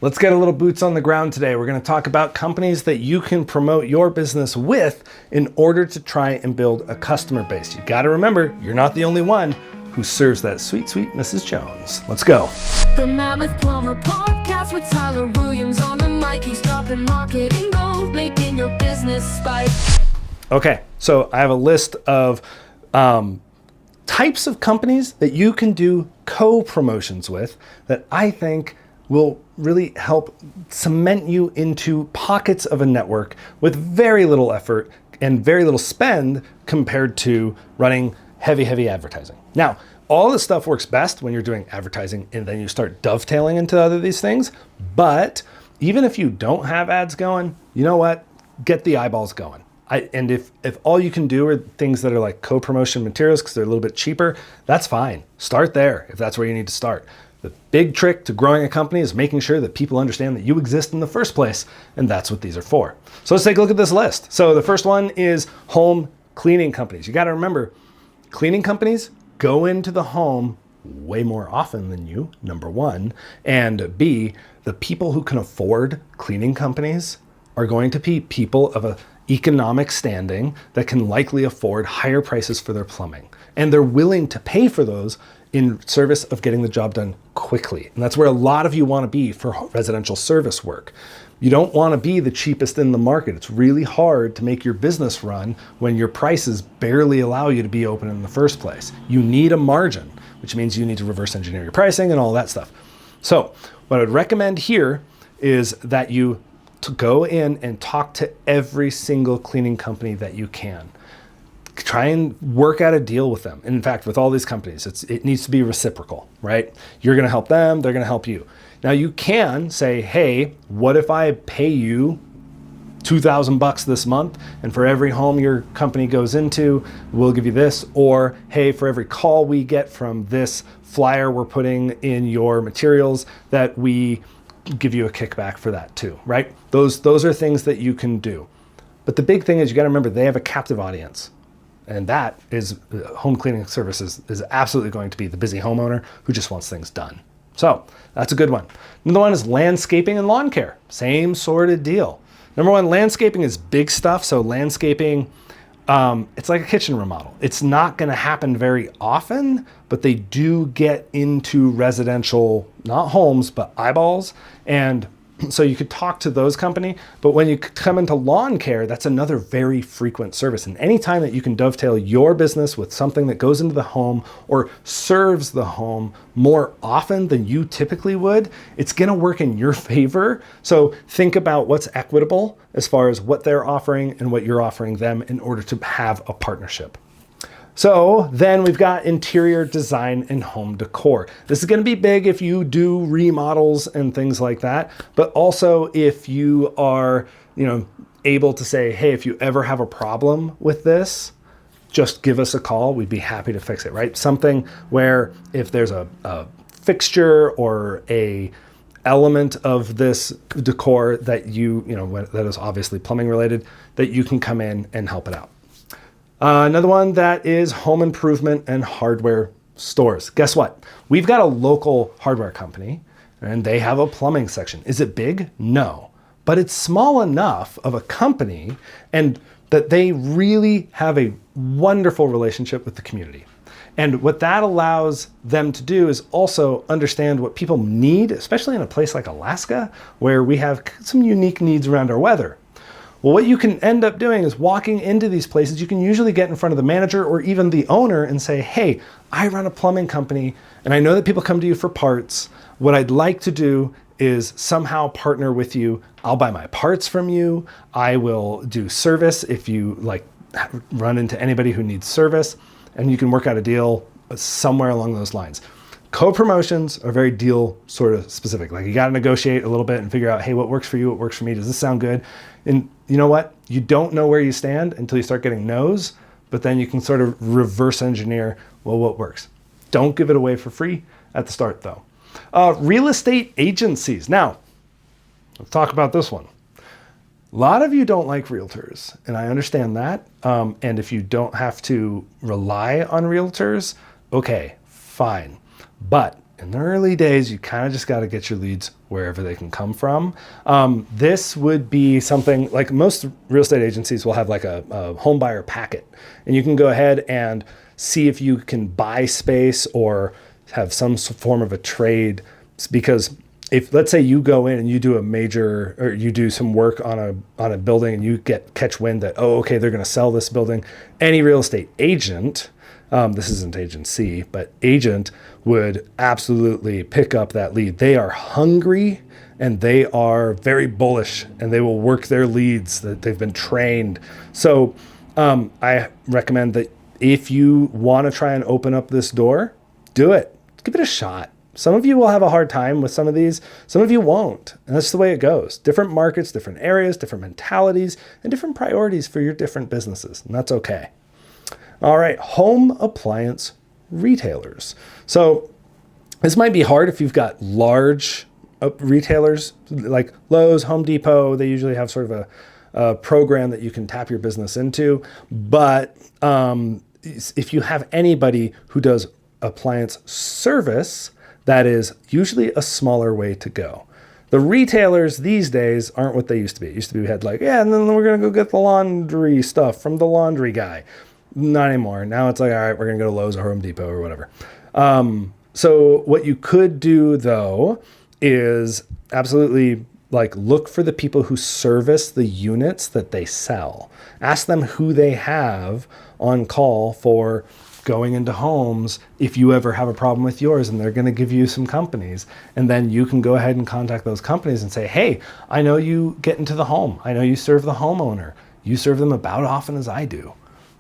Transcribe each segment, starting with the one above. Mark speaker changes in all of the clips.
Speaker 1: Let's get a little boots on the ground today. We're going to talk about companies that you can promote your business with in order to try and build a customer base. You got to remember, you're not the only one who serves that sweet, sweet Mrs. Jones. Let's go.
Speaker 2: The Mammoth Plumber podcast with Tyler Williams on the mic. He's dropping marketing gold, making your business spike.
Speaker 1: Okay, so I have a list of types of companies that you can do co-promotions with that I think will really help cement you into pockets of a network with very little effort and very little spend compared to running heavy advertising. Now, all this stuff works best when you're doing advertising and then you start dovetailing into other these things. But even if you don't have ads going, you know what? Get the eyeballs going. And if all you can do are things that are like co-promotion materials because they're a little bit cheaper, that's fine. Start there if that's where you need to start. The big trick to growing a company is making sure that people understand that you exist in the first place, and that's what these are for. So let's take a look at this list. So the first one is home cleaning companies. You got to remember, cleaning companies go into the home way more often than you, number one, and B, the people who can afford cleaning companies are going to be people of an economic standing that can likely afford higher prices for their plumbing. And they're willing to pay for those in service of getting the job done quickly. And that's where a lot of you want to be for residential service work. You don't want to be the cheapest in the market. It's really hard to make your business run when your prices barely allow you to be open in the first place. You need a margin, which means you need to reverse engineer your pricing and all that stuff. So what I would recommend here is that you go in and talk to every single cleaning company that you can. Try and work out a deal with them. In fact, with all these companies, it needs to be reciprocal, right? You're going to help them, they're going to help you. Now you can say, hey, what if I pay you $2,000 this month, and for every home your company goes into, we'll give you this. Or, hey, for every call we get from this flyer we're putting in your materials, that we give you a kickback for that too, right? Those are things that you can do. But the big thing is you got to remember they have a captive audience. And that is home cleaning services is absolutely going to be the busy homeowner who just wants things done. So that's a good one. Another one is landscaping and lawn care. Same sort of deal. Number one, landscaping is big stuff. So landscaping, it's like a kitchen remodel. It's not going to happen very often, but they do get into residential, not homes, but eyeballs. And so you could talk to those company, but when you come into lawn care, that's another very frequent service. And anytime that you can dovetail your business with something that goes into the home or serves the home more often than you typically would, it's going to work in your favor. So think about what's equitable as far as what they're offering and what you're offering them in order to have a partnership. So then we've got interior design and home decor. This is going to be big if you do remodels and things like that, but also if you are, able to say, hey, if you ever have a problem with this, just give us a call. We'd be happy to fix it, right? Something where if there's a fixture or a element of this decor that that is obviously plumbing related, that you can come in and help it out. Another one that is home improvement and hardware stores. Guess what? We've got a local hardware company and they have a plumbing section. Is it big? No, but it's small enough of a company and that they really have a wonderful relationship with the community. And what that allows them to do is also understand what people need, especially in a place like Alaska, where we have some unique needs around our weather. Well, what you can end up doing is walking into these places. You can usually get in front of the manager or even the owner and say, hey, I run a plumbing company and I know that people come to you for parts. What I'd like to do is somehow partner with you. I'll buy my parts from you. I will do service if you run into anybody who needs service, and you can work out a deal somewhere along those lines. Co-promotions are very deal sort of specific. Like you got to negotiate a little bit and figure out, hey, what works for you? What works for me? Does this sound good? And you know what? You don't know where you stand until you start getting no's, but then you can sort of reverse engineer, well, what works? Don't give it away for free at the start though. Real estate agencies. Now, let's talk about this one. A lot of you don't like realtors, and I understand that. And if you don't have to rely on realtors, okay, fine. But in the early days, you kind of just got to get your leads wherever they can come from. This would be something like most real estate agencies will have like a home buyer packet, and you can go ahead and see if you can buy space or have some form of a trade. Because if, let's say, you go in and you do a major, or you do some work on a building, and you catch wind that, oh, okay, they're going to sell this building, any real estate agent, this isn't agency, but agent would absolutely pick up that lead. They are hungry and they are very bullish, and they will work their leads that they've been trained. So I recommend that if you want to try and open up this door, do it. Give it a shot. Some of you will have a hard time with some of these. Some of you won't. And that's the way it goes. Different markets, different areas, different mentalities, and different priorities for your different businesses. And that's okay. All right, home appliance retailers. So this might be hard if you've got large retailers like Lowe's, Home Depot. They usually have sort of a program that you can tap your business into. But if you have anybody who does appliance service, that is usually a smaller way to go. The retailers these days aren't what they used to be. It used to be we had like, yeah, and then we're going to go get the laundry stuff from the laundry guy. Not anymore. Now it's like, all right, we're going to go to Lowe's or Home Depot or whatever. So what you could do though is absolutely like look for the people who service the units that they sell. Ask them who they have on call for going into homes if you ever have a problem with yours, and they're going to give you some companies. And then you can go ahead and contact those companies and say, hey, I know you get into the home. I know you serve the homeowner. You serve them about as often as I do.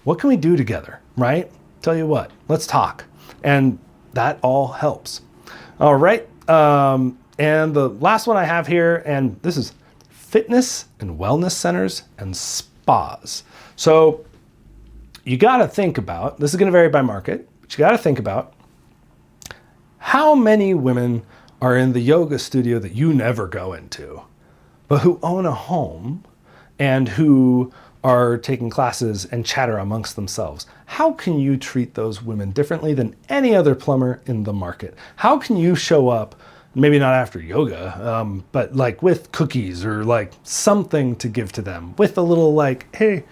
Speaker 1: What can we do together, right? Tell you what, let's talk. And that all helps. All right. And the last one I have here, and this is fitness and wellness centers and spas. So you got to think about, this is going to vary by market, but you got to think about how many women are in the yoga studio that you never go into, but who own a home and who are taking classes and chatter amongst themselves. How can you treat those women differently than any other plumber in the market? How can you show up, maybe not after yoga, but like with cookies or like something to give to them, with a little like, hey,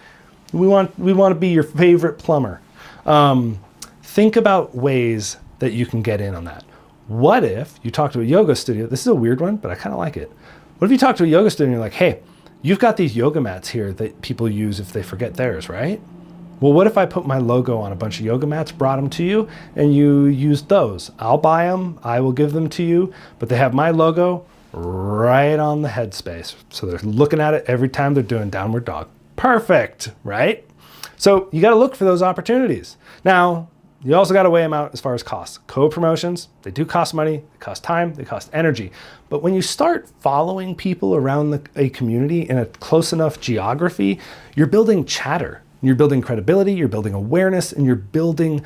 Speaker 1: we want to be your favorite plumber. Think about ways that you can get in on that. What if you talk to a yoga studio? This is a weird one, but I kind of like it. What if you talk to a yoga studio and you're like, hey, you've got these yoga mats here that people use if they forget theirs, right? Well, what if I put my logo on a bunch of yoga mats, brought them to you, and you used those? I'll buy them, I will give them to you, but they have my logo right on the headspace. So they're looking at it every time they're doing downward dog. Perfect, right? So you got to look for those opportunities. Now, you also got to weigh them out as far as costs. Co-promotions, they do cost money, they cost time, they cost energy. But when you start following people around a community in a close enough geography, you're building chatter, you're building credibility, you're building awareness, and you're building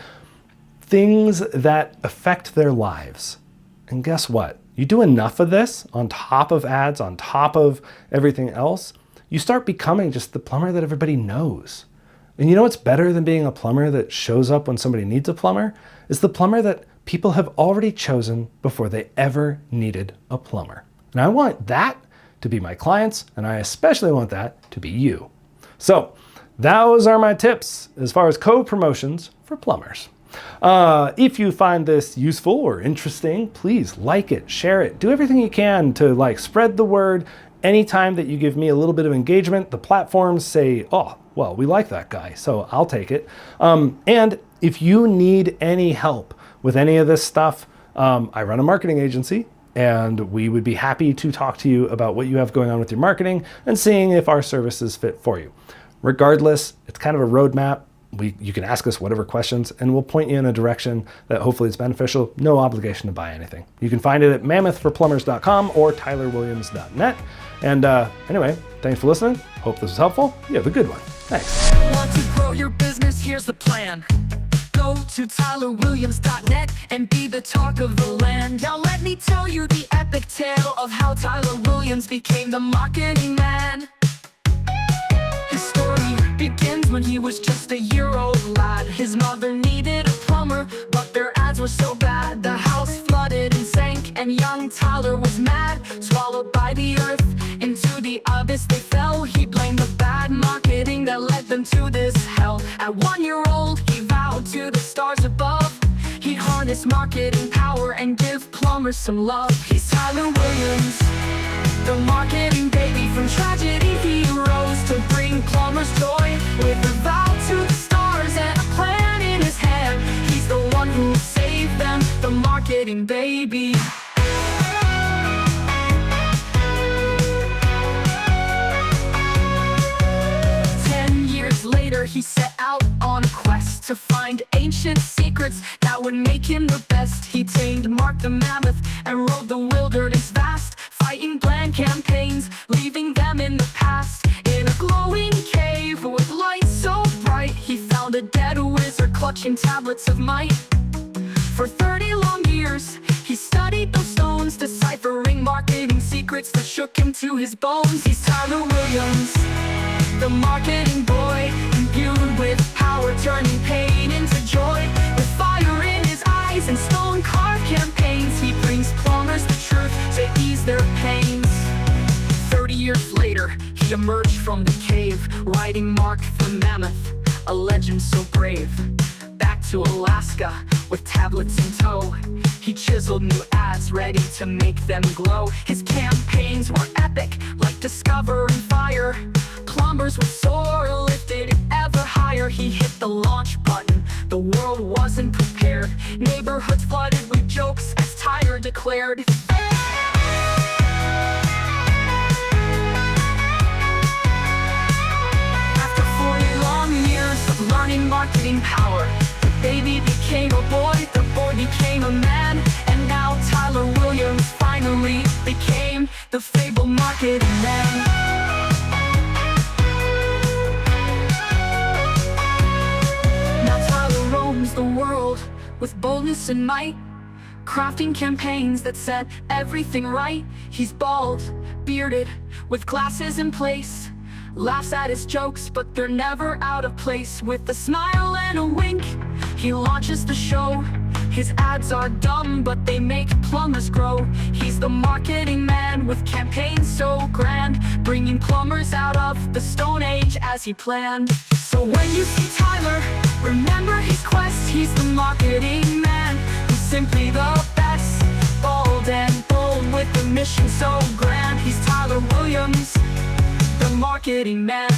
Speaker 1: things that affect their lives. And guess what? You do enough of this on top of ads, on top of everything else, you start becoming just the plumber that everybody knows. And you know what's better than being a plumber that shows up when somebody needs a plumber? Is the plumber that people have already chosen before they ever needed a plumber. And I want that to be my clients, and I especially want that to be you. So those are my tips as far as co-promotions for plumbers. If you find this useful or interesting, please like it, share it, do everything you can to spread the word. Anytime that you give me a little bit of engagement, the platforms say, oh, well, we like that guy, so I'll take it. And if you need any help with any of this stuff, I run a marketing agency, and we would be happy to talk to you about what you have going on with your marketing and seeing if our services fit for you. Regardless, it's kind of a roadmap. You can ask us whatever questions, and we'll point you in a direction that hopefully is beneficial. No obligation to buy anything. You can find it at mammothforplumbers.com or tylerwilliams.net. And anyway, thanks for listening. Hope this was helpful. You have a good one. Thanks.
Speaker 2: Want to grow your business? Here's the plan. Go to tylerwilliams.net and be the talk of the land. Now let me tell you the epic tale of how Tyler Williams became the marketing man. His story begins when he was just a year-old lad. His mother needed a plumber, but their ads were so bad, the house flooded and sank, and young Tyler was mad. Swallowed by the earth, into the abyss they fell. He blamed the bad marketing that led them to this hell. At 1 year old, he vowed to the stars above he'd harness marketing power and give plumbers some love. He's Tyler Williams, the marketing baby. From tragedy he rose to bring plumbers joy. With a vow to the stars and a plan in his hand, he's the one who saved them, the marketing baby. 10 years later he set out on a quest to find ancient secrets that would make him the best. He tamed Mark the Mammoth and rode the wilderness vast, fighting bland campaigns, leaving them in the past. In a glowing cave with light so bright, he found a dead wizard clutching tablets of might. For 30 long years, he studied those stones, deciphering marketing secrets that shook him to his bones. He's Tyler Williams, the marketing boy, imbued with power, turning pain into joy. With fire in his eyes and stone-carved campaigns, he brings plumbers the truth to ease their pains. 30 years later, he emerged from the cave, riding Mark the Mammoth, a legend so brave. Back to Alaska, with tablets in tow, he chiseled new ads ready to make them glow. His campaigns were epic, like discovering fire. Plumbers were soar, lifted ever higher. He hit the launch button, the world wasn't prepared. Neighborhoods flooded with jokes as Tyler declared. After 40 long years of learning marketing power, the baby became a boy, the boy became a man, and now Tyler Williams finally became the fabled marketing man. The world with boldness and might, crafting campaigns that set everything right. He's bald, bearded, with glasses in place, laughs at his jokes, but they're never out of place. With a smile and a wink, he launches the show. His ads are dumb, but they make plumbers grow. He's the marketing man with campaigns so grand, bringing plumbers out of the Stone Age as he planned. So when you see Tyler, remember his quest. He's the marketing man who's simply the best. Bold and bold with a mission so grand. He's Tyler Williams, the marketing man.